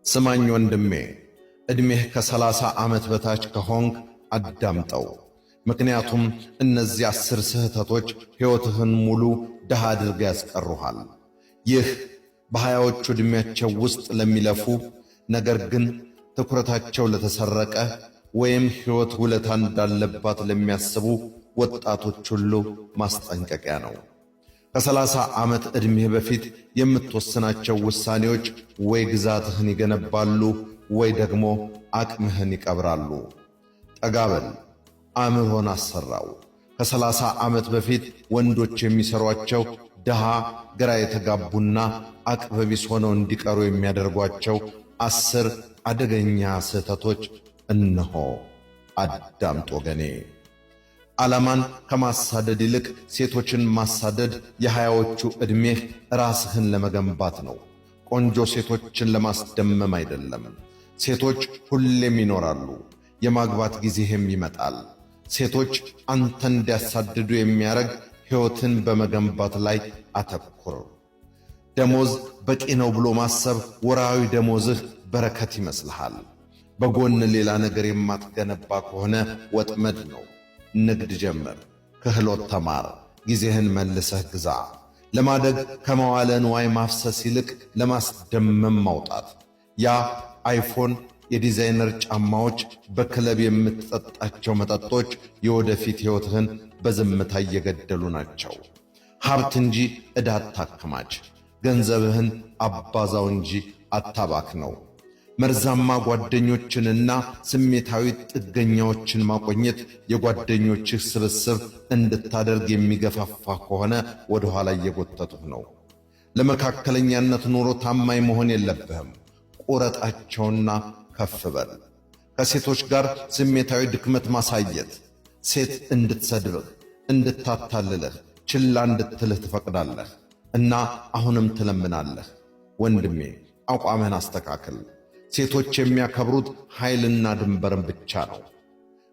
ስማኝ ወንድሜ፣ ዕድሜህ ከ30 ዓመት በታች ከሆንክ አዳምጠው። ምክንያቱም እነዚህ 10 ስህተቶች ሕይወትህን ሙሉ ድሃ አድርገው ያስቀሩሃል። ይህ በሃያዎቹ ዕድሜያቸው ውስጥ ለሚለፉ ነገር ግን ትኩረታቸው ለተሰረቀ ወይም ሕይወት ውለታ እንዳለባት ለሚያስቡ ወጣቶች ሁሉ ማስጠንቀቂያ ነው። ከ30 ዓመት ዕድሜህ በፊት የምትወስናቸው ውሳኔዎች ወይ ግዛትህን ይገነባሉ ወይ ደግሞ አቅምህን ይቀብራሉ። ጠጋበል፣ አእምሮን አሰራው። ከ30 ዓመት በፊት ወንዶች የሚሰሯቸው ድሃ፣ ግራ የተጋቡና አቅበቢስ ሆነው እንዲቀሩ የሚያደርጓቸው 10 አደገኛ ስህተቶች እነሆ። አዳምጥ ወገኔ። ዓላማን ከማሳደድ ይልቅ ሴቶችን ማሳደድ የሃያዎቹ ዕድሜህ ራስህን ለመገንባት ነው። ቆንጆ ሴቶችን ለማስደመም አይደለም። ሴቶች ሁሌም ይኖራሉ፣ የማግባት ጊዜህም ይመጣል። ሴቶች አንተን እንዲያሳድዱ የሚያረግ ሕይወትን በመገንባት ላይ አተኩር። ደሞዝ በቂ ነው ብሎ ማሰብ ወርሃዊ ደሞዝህ በረከት ይመስልሃል። በጎን ሌላ ነገር የማትገነባ ከሆነ ወጥመድ ነው። ንግድ ጀምር፣ ክህሎት ተማር፣ ጊዜህን መልሰህ ግዛ። ለማደግ ከመዋለ ንዋይ ማፍሰስ ይልቅ ለማስደመም ማውጣት። ያ አይፎን፣ የዲዛይነር ጫማዎች፣ በክለብ የምትጠጣቸው መጠጦች የወደፊት ሕይወትህን በዝምታ እየገደሉ ናቸው። ሀብት እንጂ ዕዳ አታከማች። ገንዘብህን አባዛው እንጂ አታባክነው። መርዛማ ጓደኞችንና ስሜታዊ ጥገኛዎችን ማቆየት የጓደኞችህ ስብስብ እንድታደርግ የሚገፋፋ ከሆነ ወደ ኋላ እየጎተቱህ ነው። ለመካከለኛነት ኑሮ ታማኝ መሆን የለብህም። ቁረጣቸውና ከፍ በል። ከሴቶች ጋር ስሜታዊ ድክመት ማሳየት፣ ሴት እንድትሰድብህ፣ እንድታታልልህ፣ ችላ እንድትልህ ትፈቅዳለህ እና አሁንም ትለምናለህ። ወንድሜ አቋምህን አስተካክል። ሴቶች የሚያከብሩት ኃይልና ድንበርን ብቻ ነው።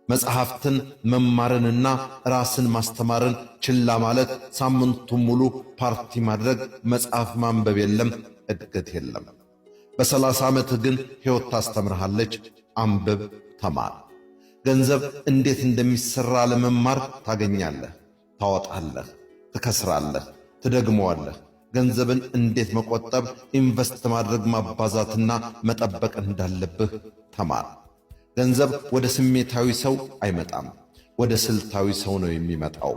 መጽሐፍትን መማርንና ራስን ማስተማርን ችላ ማለት ሳምንቱን ሙሉ ፓርቲ ማድረግ፣ መጽሐፍ ማንበብ የለም፣ እድገት የለም። በ30 ዓመትህ ግን ሕይወት ታስተምርሃለች። አንብብ፣ ተማር። ገንዘብ እንዴት እንደሚሠራ ለመማር ታገኛለህ፣ ታወጣለህ፣ ትከስራለህ፣ ትደግመዋለህ። ገንዘብን እንዴት መቆጠብ፣ ኢንቨስት ማድረግ፣ ማባዛትና መጠበቅ እንዳለብህ ተማር። ገንዘብ ወደ ስሜታዊ ሰው አይመጣም፣ ወደ ስልታዊ ሰው ነው የሚመጣው።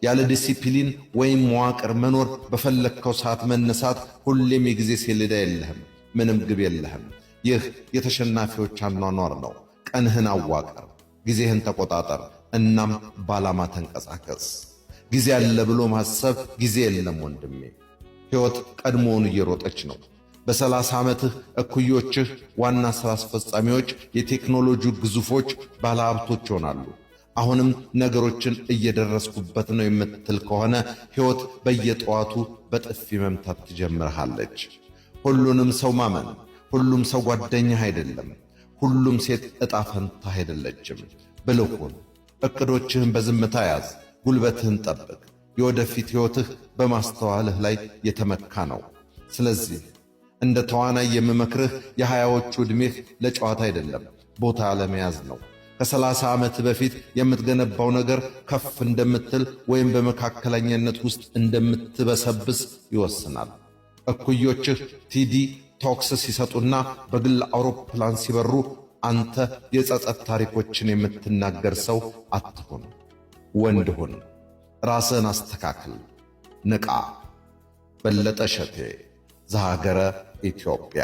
ያለ ዲሲፕሊን ወይም መዋቅር መኖር፣ በፈለግከው ሰዓት መነሳት፣ ሁሌም የጊዜ ሰሌዳ የለህም፣ ምንም ግብ የለህም። ይህ የተሸናፊዎች አኗኗር ነው። ቀንህን አዋቅር፣ ጊዜህን ተቆጣጠር፣ እናም በዓላማ ተንቀሳቀስ። ጊዜ አለ ብሎ ማሰብ ጊዜ የለም ወንድሜ። ሕይወት ቀድሞውን እየሮጠች ነው። በ30 ዓመትህ እኩዮችህ ዋና ሥራ አስፈጻሚዎች፣ የቴክኖሎጂ ግዙፎች፣ ባለሀብቶች ይሆናሉ። አሁንም ነገሮችን እየደረስኩበት ነው የምትል ከሆነ ሕይወት በየጠዋቱ በጥፊ መምታት ትጀምርሃለች። ሁሉንም ሰው ማመን፣ ሁሉም ሰው ጓደኛህ አይደለም፣ ሁሉም ሴት ዕጣ ፈንታህ አይደለችም። ብልህ ሁን። ዕቅዶችህን በዝምታ ያዝ፣ ጉልበትህን ጠብቅ። የወደፊት ሕይወትህ በማስተዋልህ ላይ የተመካ ነው። ስለዚህ እንደ ተዋናይ የምመክርህ የሃያዎቹ ዕድሜህ ለጨዋታ አይደለም፣ ቦታ ለመያዝ ነው። ከ30 ዓመት በፊት የምትገነባው ነገር ከፍ እንደምትል ወይም በመካከለኛነት ውስጥ እንደምትበሰብስ ይወስናል። እኩዮችህ ቲዲ ቶክስ ሲሰጡና በግል አውሮፕላን ሲበሩ አንተ የጸጸት ታሪኮችን የምትናገር ሰው አትሁን። ወንድ ሁን። ራስን አስተካክል። ንቃ። በለጠ ሸቴ ዘሀገረ ኢትዮጵያ